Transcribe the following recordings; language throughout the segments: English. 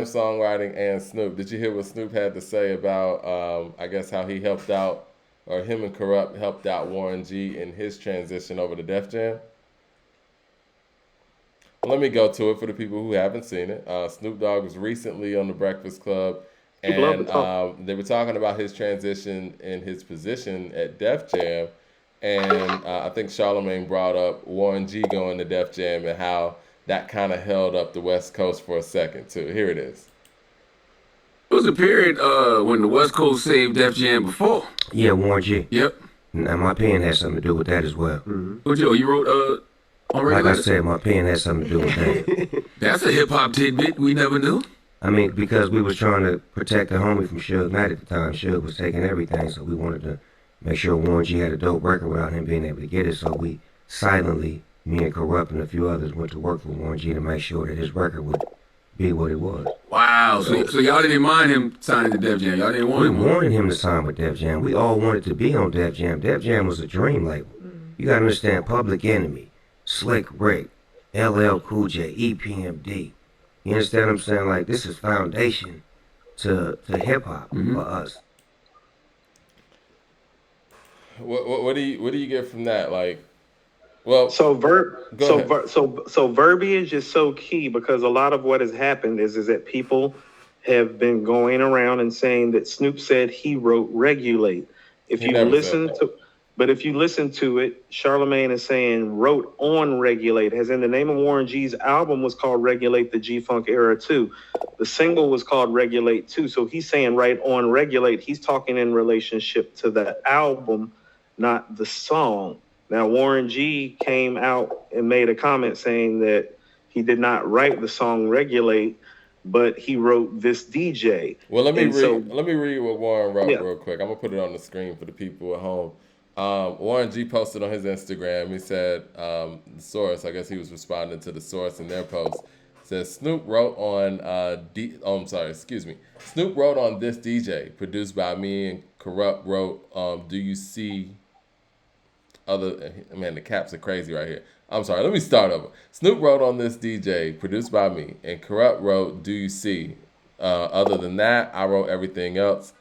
songwriting and Snoop. Did you hear what Snoop had to say about, I guess, how he helped out, or him and Corrupt helped out Warren G in his transition over to Def Jam? Let me go to it for the people who haven't seen it. Snoop Dogg was recently on the Breakfast Club, People love to and talk. they were talking about his transition and his position at Def Jam. And I think Charlemagne brought up Warren G going to Def Jam and how that kind of held up the West Coast for a second too. Here it is. It was a period when the West Coast saved Def Jam before. Yeah, Warren G. Yep. Now my pen has something to do with that as well. Oh, Joe, you wrote on Like I Regulator? said, my pen has something to do with that. That's a hip hop tidbit we never knew. I mean, because we was trying to protect the homie from Suge Knight at the time. Suge was taking everything, so we wanted to make sure Warren G had a dope record without him being able to get it. So we silently, me and Corrupt and a few others, went to work for Warren G to make sure that his record would be what it was. Wow. So y'all didn't mind him signing to Def Jam. Y'all didn't want We him. wanted him to sign with Def Jam. We all wanted to be on Def Jam. Def Jam was a dream label. You gotta understand, Public Enemy, Slick Rick, LL Cool J, EPMD. You understand what I'm saying? Like, this is foundation to hip hop for us. What do you get from that? Like, well, So go ahead. so verbiage is so key because a lot of what has happened is that people have been going around and saying that Snoop said he wrote Regulate. If He you never said listen that. to But if you listen to it, Charlemagne is saying wrote on Regulate, as in the name of Warren G's album was called Regulate the G Funk Era 2. The single was called Regulate 2. So he's saying right on Regulate. He's talking in relationship to the album, not the song. Now, Warren G came out and made a comment saying that he did not write the song Regulate, but he wrote this DJ. Well, And so, let me read what Warren wrote yeah, real quick. I'm gonna put it on the screen for the people at home. Warren G posted on his Instagram. He said the source. I guess he was responding to the source in their post. Says Snoop wrote on I'm sorry, excuse me. Snoop wrote on this DJ, produced by me, and Corrupt wrote Do You See Other. Man, the caps are crazy right here. I'm sorry. Let me start over. Snoop wrote on this DJ, produced by me, and Corrupt wrote Do You See. Other than that, I wrote everything else.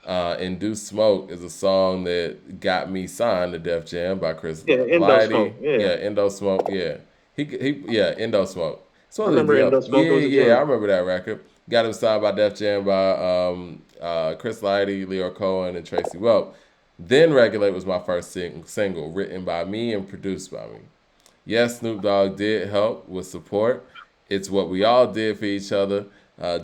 Induced Smoke is a song that got me signed to Def Jam by Chris yeah, Indo Lighty. Smoke. Yeah, Yeah, Indo Smoke. Yeah, yeah, Indo Smoke. I So remember yeah, Indo Smoke. It yeah, was a yeah. I jam. remember that record. Got him signed by Def Jam by Chris Lighty, Leo Cohen, and Tracy Welp. Then Regulate was my first single, written by me and produced by me. Yes, Snoop Dogg did help with support. It's what we all did for each other,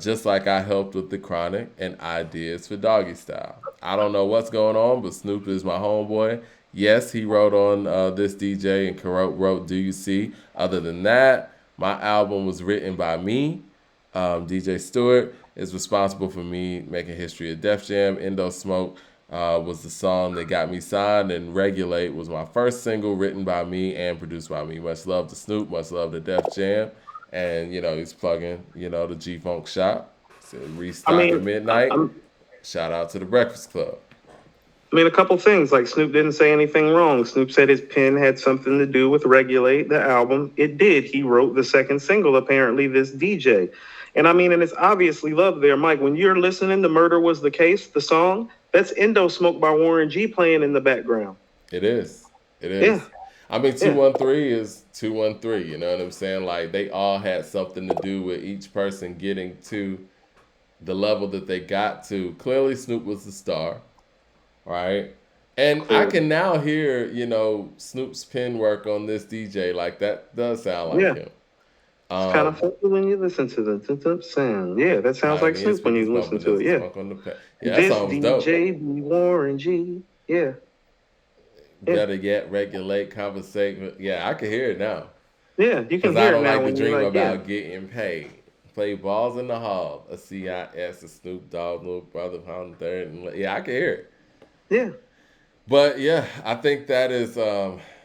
just like I helped with the Chronic and ideas for Doggy Style. I don't know what's going on, but Snoop is my homeboy. Yes, he wrote on this DJ and wrote Do You See. Other than that, my album was written by me. DJ Stewart is responsible for me making history at Def Jam. Indo Smoke was the song that got me signed, and Regulate was my first single written by me and produced by me. Much love to Snoop, much love to Def Jam, and he's plugging the G Funk shop. So I restock at mean, midnight. I'm, Shout out to the Breakfast Club. I mean, a couple things. Like Snoop didn't say anything wrong. Snoop said his pen had something to do with Regulate, the album. It did. He wrote the second single, apparently, this DJ. And I mean, and it's obviously love there. Mike, when you're listening to Murder Was the Case, the song, that's Indo Smoke by Warren G playing in the background. It is. It Yeah, is. I mean, yeah. 213 is 213. You know what I'm saying? Like, they all had something to do with each person getting to the level that they got to. Clearly, Snoop was the star, right? And I Clearly. can now hear, Snoop's pen work on this DJ. Like, that does sound like Yeah. him. It's kind of Um, funky when you listen to the sound. Yeah, that sounds Behind like me, and Snoop when speakers you listen bumping. to There's it. a Yeah. smoke on the pad. Yeah, that This song was dope. DJ be Warren G. Yeah, yeah, Better yet, regulate, conversate. Yeah, I can hear it now. yeah. You can Because I hear it don't now like to when you're dream like, yeah, about getting paid. Play balls in the hall. A CIS, a Snoop Dogg, little brother, pound third. And yeah, I can hear it. yeah. But yeah, I think that is,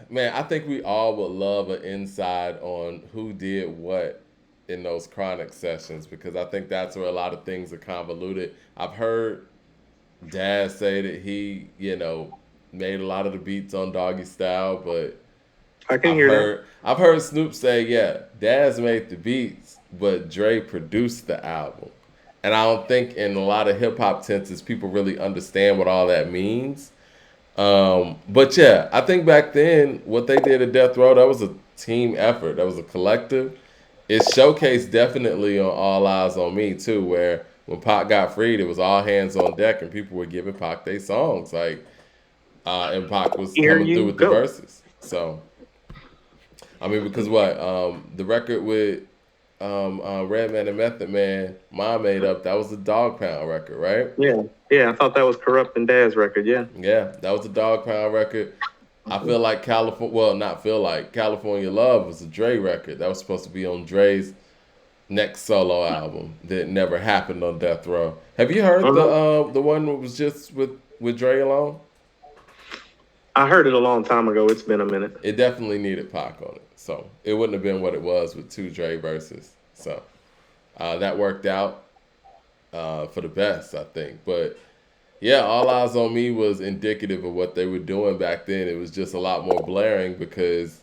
man, I think we all would love an insight on who did what in those chronic sessions because I think that's where a lot of things are convoluted. I've heard Dad say that he, made a lot of the beats on Doggy Style, but I can hear that. I've heard Snoop say, yeah, Daz made the beats, but Dre produced the album. And I don't think in a lot of hip hop tenses people really understand what all that means. But yeah, I think back then what they did at Death Row, that was a team effort. That was a collective. It showcased definitely on All Eyes on Me too, where when Pac got freed, it was all hands on deck and people were giving Pac their songs. And Pac was Here coming through you with the go. verses. So I mean, because what the record with Redman and Method Man, Mom made up, that was the Dog Pound record, right? Yeah, yeah. I thought that was Corrupt and Dad's record. Yeah. Yeah, that was the Dog Pound record. I feel like California, well, not feel like California Love was a Dre record. That was supposed to be on Dre's next solo album that never happened on Death Row. Have you heard Uh-huh. the one that was just with Dre alone? I heard it a long time ago. It's been a minute. It definitely needed Pac on it, so it wouldn't have been what it was with two Dre verses. So that worked out for the best, I think. But yeah, All Eyes on Me was indicative of what they were doing back then. It was just a lot more blaring because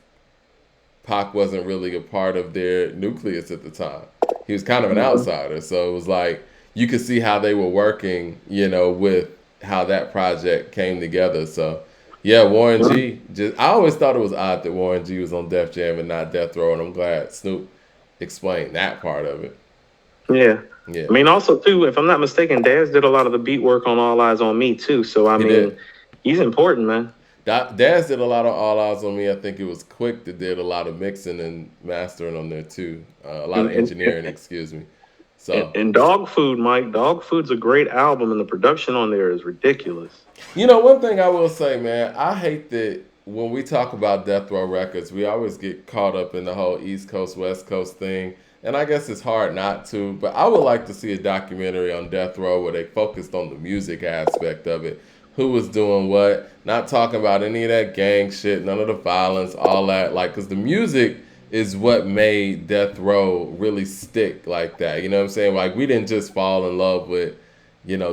Pac wasn't really a part of their nucleus at the time. He was kind of an Mhm. outsider, so it was like you could see how they were working, with how that project came together. So yeah, Warren G. Just I always thought it was odd that Warren G was on Def Jam and not Death Row, and I'm glad Snoop explained that part of it. Yeah. Yeah, I mean, also too, if I'm not mistaken, Daz did a lot of the beat work on All Eyes on Me too. So I he mean, did. he's important, man. Daz did a lot of All Eyes on Me. I think it was Quick that did a lot of mixing and mastering on there too. A lot of And and, engineering, excuse me. and So and Dog Food, Mike. Dog Food's a great album, and the production on there is ridiculous. One thing I will say, man, I hate that when we talk about Death Row Records, we always get caught up in the whole East Coast, West Coast thing. And I guess it's hard not to, but I would like to see a documentary on Death Row where they focused on the music aspect of it. Who was doing what, not talking about any of that gang shit, none of the violence, all that. Like, because the music is what made Death Row really stick like that. You know what I'm saying? Like, we didn't just fall in love with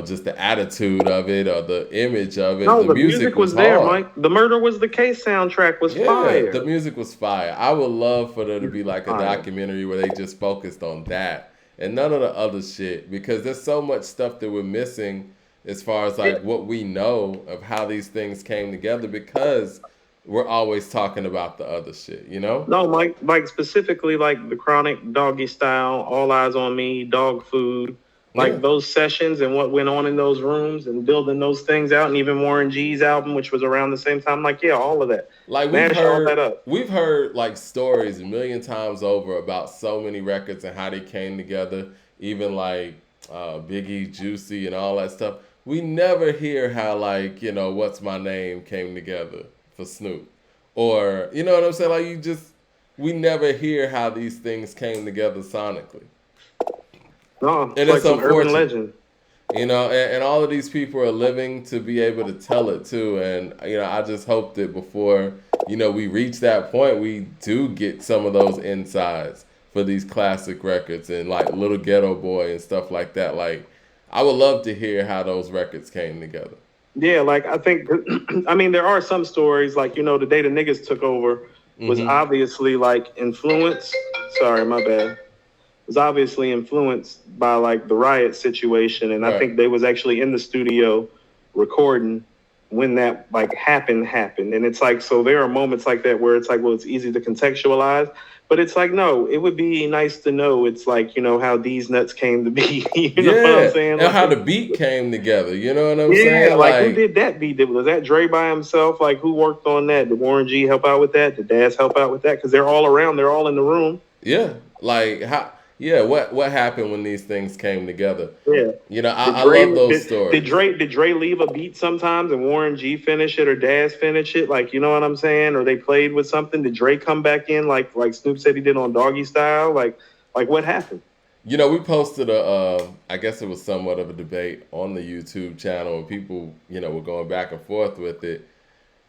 just the attitude of it or the image of it. No, The the music music was was there, hard. Mike. The Murder Was the Case soundtrack was Yeah, the fire. music was fire. I would love for there to be like a Fire. documentary where they just focused on that and none of the other shit because there's so much stuff that we're missing as far as Yeah. like what we know of how these things came together because we're always talking about the other shit, you know? No, Mike, like specifically like the Chronic, Doggy Style, All Eyes on Me, Dog Food, Yeah. like those sessions and what went on in those rooms and building those things out, and even Warren G's album, which was around the same time. Like, yeah, all of that. Like Mash all that up. we've heard like stories a million times over about so many records and how they came together, even like Biggie, Juicy, and all that stuff. We never hear how like What's My Name came together for Snoop, or you know what I'm saying? Like we never hear how these things came together sonically, No, and it's like it's some urban unfortunate. legend. And all of these people are living to be able to tell it too. And, I just hope that before, we reach that point, we do get some of those insides for these classic records and like Little Ghetto Boy and stuff like that. Like, I would love to hear how those records came together. Yeah, like I think, I mean, there are some stories like the day the niggas took over was Hmm. obviously like influenced. Sorry, my bad. Was obviously influenced by like the riot situation, and I Right. think they was actually in the studio recording when that like happened. And it's like, so there are moments like that where it's like, well, it's easy to contextualize, but it's like, no, it would be nice to know it's like, how these nuts came to be. You know what I'm Yeah. saying? And how the Like, beat came together. You know what I'm yeah, saying? like who Like, did that beat? Was that Dre by himself? Like who worked on that? Did Warren G help out with that? Did Daz help out with that? Because they're all around, they're all in the room. yeah. Like, how. Yeah, what happened when these things came together? Yeah. I love those stories. Did Dre leave a beat sometimes and Warren G finish it or Daz finish it? Like, you know what I'm saying? Or they played with something. Did Dre come back in like Snoop said he did on Doggy Style? Like what happened? We posted I guess it was somewhat of a debate on the YouTube channel, and people, were going back and forth with it.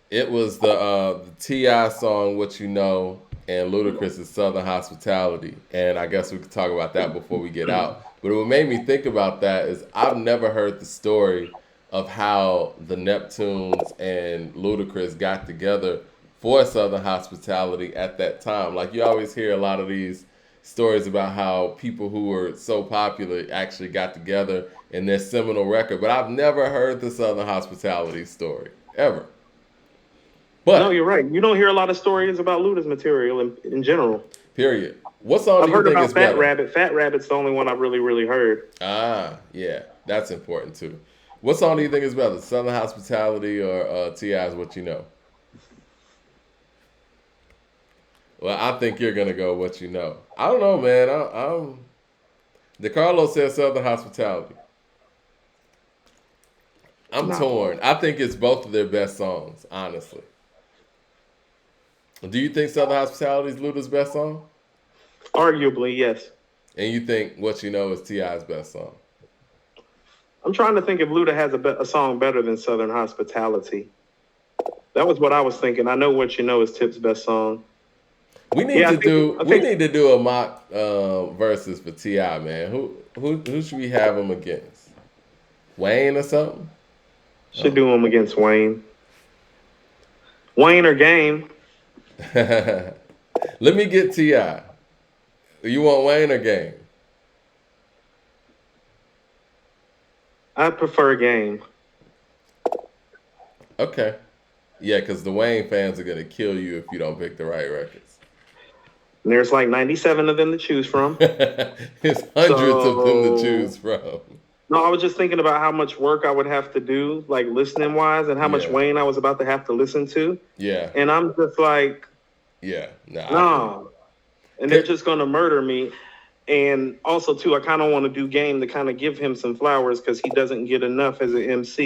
It was the T.I. song "What You Know" and Ludacris's "Southern Hospitality," and I guess we could talk about that before we get out. But what made me think about that is I've never heard the story of how the Neptunes and Ludacris got together for Southern Hospitality at that time. Like you always hear a lot of these stories about how people who were so popular actually got together in their seminal record. But I've never heard the Southern Hospitality story ever. No, But you're right. You don't hear a lot of stories about Luda's material in general. period. What song I've do you heard think about is Fat better? Rabbit. Fat Rabbit's the only one I've really heard. Ah, yeah, that's important too. What song do you think is better, Southern Hospitality or T.I.'s What You Know? Well, I think you're gonna go What You Know. I don't know, man. I'm DeCarlo says Southern Hospitality. I'm No. torn. I think it's both of their best songs, honestly. Do you think Southern Hospitality is Luda's best song? Arguably, yes. And you think What You Know is T.I.'s best song? I'm trying to think if Luda has a song better than Southern Hospitality. That was what I was thinking. I know What You Know is Tip's best song. We need Yeah, to do. I We think need to do a mock versus for Ti, man. Who should we have him against? Wayne or something? should do him against Wayne. Wayne or Game. Let me get Ti. You want Wayne or Game? I prefer Game. Okay. Yeah, because the Wayne fans are gonna kill you if you don't pick the right records. And there's like 97 of them to choose from. There's hundreds of them to So choose from. no, I was just thinking about how much work I would have to do, like listening wise, and how much Yeah. Wayne I was about to have to listen to. Yeah. And I'm just like, Yeah. Nah. no. And they're just gonna murder me. And also too, I kind of want to do Game to kind of give him some flowers because he doesn't get enough as an MC.